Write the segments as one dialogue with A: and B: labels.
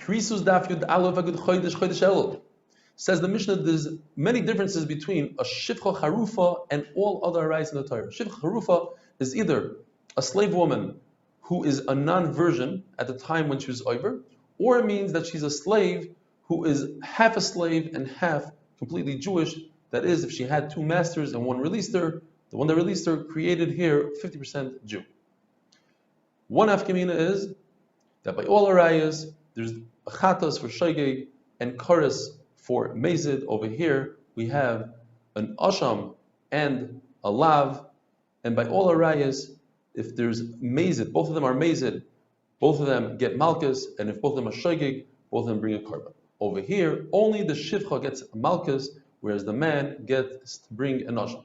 A: Kereisos Daf Yud Aleph Agud Chodesh Chodesh Elul. Says the Mishnah, there's many differences between a shivcha charufa and all other arayos in the Torah. Shivcha charufa is either a slave woman who is a non-virgin at the time when she was over, or it means that she's a slave who is half a slave and half completely Jewish. That is, if she had two masters and one released her, the one that released her created here 50% Jew. One afkamina is that by all arayos, there's a chatas for shogeg and kares for mezid. Over here we have an asham and a lav, and by all arayos, if there's mezid, both of them are mezid, both of them get malchus, and if both of them are shogeg, both of them bring a korban. Over here, only the shivcha gets malchus, whereas the man gets to bring an asham.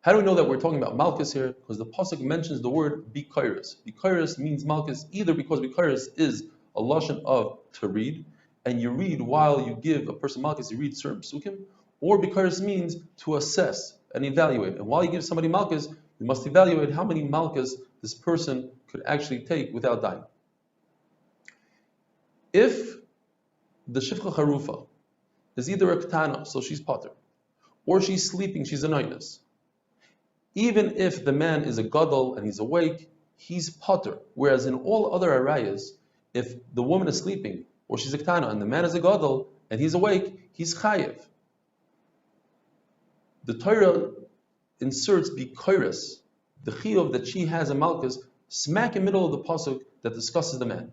A: How do we know that we're talking about malchus here? Because the pasuk mentions the word bikairis. Bikairis means malchus either because bikairis is a lashon of to read, and you read while you give a person malchus, you read certain psukim, or bikairis means to assess and evaluate. And while you give somebody malchus, you must evaluate how many malchus this person could actually take without dying. If the shivcha charufa is either a ketana, so she's potter, or she's sleeping, she's a nightness, even if the man is a gadol and he's awake, he's potter. Whereas in all other arayos, if the woman is sleeping or she's a ketana and the man is a gadol and he's awake, he's chayev. The Torah inserts bikoiris, the chiyuv that she has a malchus, smack in the middle of the pasuk that discusses the man.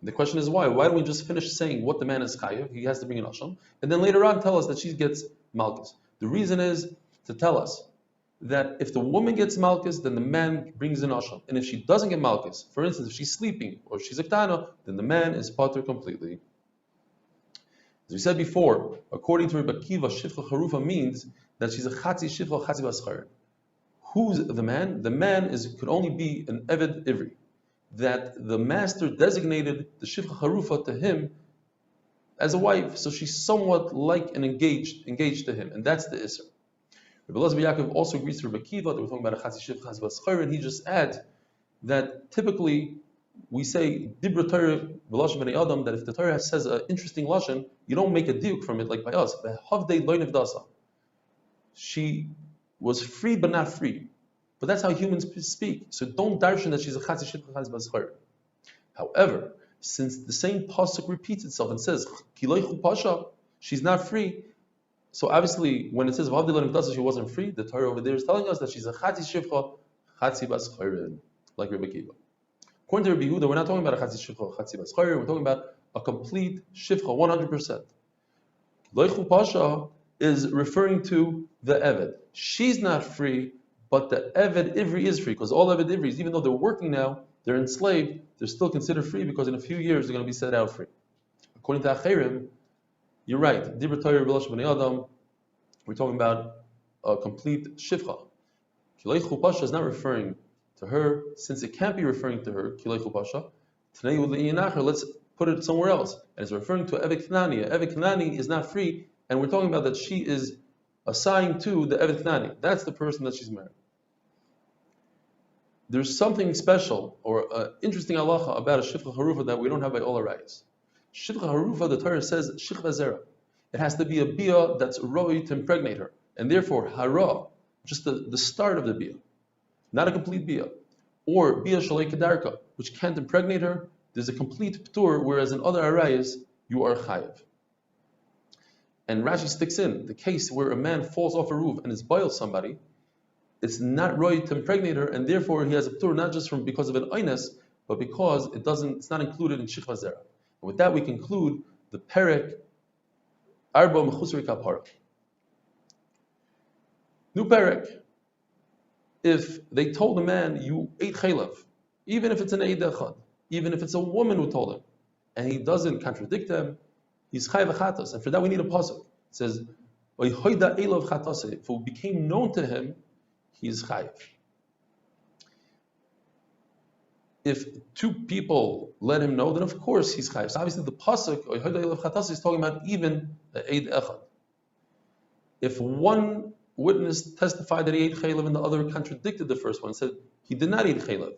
A: The question is why? Why don't we just finish saying what the man is chayev? He has to bring an asham, and then later on tell us that she gets malchus. The reason is to tell us that if the woman gets malchus, then the man brings an asham. And if she doesn't get malchus, for instance, if she's sleeping or she's a ketana, then the man is potter completely. As we said before, according to Rebbe Akiva, shivcha charufa means that she's a chatzi shivcha, chatzi baschar. Who's the man? The man could only be an eved ivri. That the master designated the shivcha charufa to him as a wife, so she's somewhat like and engaged to him, and that's the isser. Rebbe Elazar Yaakov also agrees to Rebbe Akiva that we're talking about a chatzi shivcha, chatzi baschar, and he just adds that typically we say dibra Torah v'lashon b'nei adam, that if the Torah says an interesting lashon, you don't make a diuk from it like by us. Havdei lo nivdasa. She was free but not free. But that's how humans speak. So don't darshan that she's a chatzi shivcha, chatzi baschar. However, since the same pasuk repeats itself and says kiloichu pasha, she's not free. So obviously, when it says V'avdei lo nivdasa, she wasn't free, the Torah over there is telling us that she's a chatzi shivcha, chatzi baschar, like Rebbe Akiva. According to Rabbi Yehuda, we're not talking about a chatzi shivcha, chatzi baschar. We're talking about a complete shivcha, 100%. Kiloichu pasha is referring to the eved. She's not free, but the eved ivri is free, because all eved ivris, even though they're working now, they're enslaved, they're still considered free because in a few years they're going to be set out free. According to Acherim, you're right. Dibra Torah v'lashon b'nei adam, we're talking about a complete shivcha. Kileichu pasha is not referring to her, since it can't be referring to her. Kileichu pasha. Let's put it somewhere else, and it's referring to Eved Knani. Eved Knani is not free, and we're talking about that she is assigned to the Eved Knani. That's the person that she's married. There's something special or interesting halacha about a shivcha harufa that we don't have by all arayos. Shivcha harufa, the Torah says shivcha zera. It has to be a bia that's roi to impregnate her, and therefore hara, just the start of the bia, not a complete bia, or bia shalei kedarka, which can't impregnate her. There's a complete ptur, whereas in other arayos you are chayev. And Rashi sticks in the case where a man falls off a roof and is boiled somebody. It's not right to impregnate her, and therefore he has a ptur not just because of an oines, but because it's not included in shivcha zera. And with that we conclude the perek arba mechusri kapara. New perek. If they told a man you ate chaylev, even if it's an eid echad, even if it's a woman who told him, and he doesn't contradict them, he's chayav chatas, and for that we need a pasuk. It says, if it became known to him, he is chayav. If two people let him know, then of course he's chayav. So obviously the pasuk is talking about even the eid echad. If one witness testified that he ate chaylev and the other contradicted the first one, said he did not eat chaylev,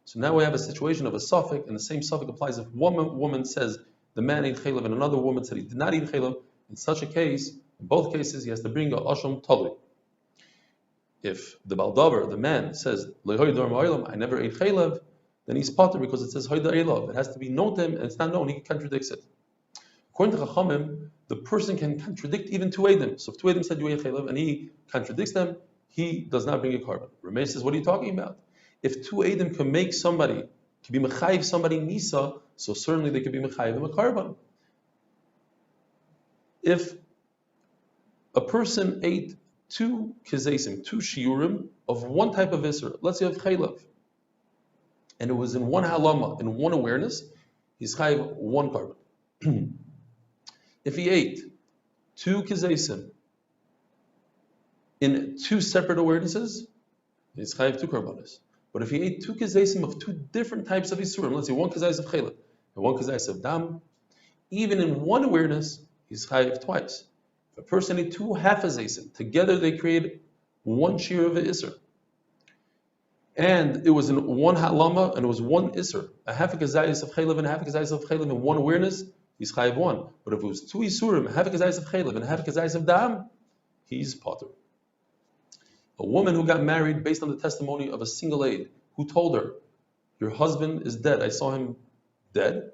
A: So now we have a situation of a suffix, and the same suffix applies if one woman says the man ate chaylev and another woman said he did not eat chaylev. In such a case, in both cases, he has to bring a asham talui. If the baldavar, the man, says I never ate chaylev, then he's potter because it says hoida elav. It has to be known to him, and it's not known. He contradicts it. According to Chachamim, the person can contradict even two edim. So if two edim said you ate chaylev and he contradicts them, he does not bring a carbon. Ramesh says, what are you talking about? If two edim can make somebody, can be mechayiv somebody nisa, so certainly they could be mechayiv him a carbon. If a person ate two kereisos, two shiurim of one type of isser, let's say of chaylev, and it was in one halama, in one awareness, he's chayiv one carbon. If he ate two kereisos in two separate awarenesses, he's chayiv two karbanos. But if he ate two kereisos of two different types of isurim, let's say one kereisos of chaylev and one kereisos of dam, even in one awareness, he's chayiv twice. If a person ate two half-kereisos, together they create one shir of an isser. And it was in one halama and it was one isser, a half a kereisos of chaylev and a half a kereisos of chaylev in one awareness, he's chayiv one. But if it was two isurim, a half a kereisos of chaylev and a half a kereisos of dam, he's potter. A woman who got married based on the testimony of a single aid who told her, your husband is dead, I saw him dead.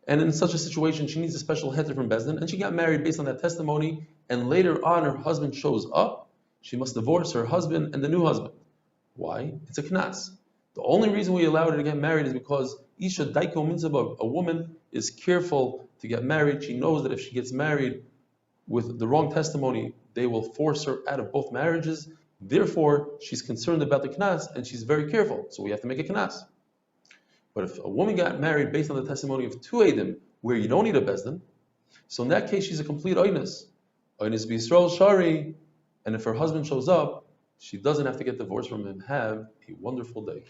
A: And in such a situation, she needs a special heter from Bezdin, and she got married based on that testimony, and later on her husband shows up, she must divorce her husband and the new husband. Why? It's a knas. The only reason we allow her to get married is because Isha Daiko Minzabah, a woman is careful to get married. She knows that if she gets married with the wrong testimony, they will force her out of both marriages. Therefore, she's concerned about the knas, and she's very careful. So we have to make a knas. But if a woman got married based on the testimony of two edim, where you don't need a bezdin, so in that case she's a complete oinus. Oinus b'Yisrael shari, and if her husband shows up, she doesn't have to get divorced from him. Have a wonderful day.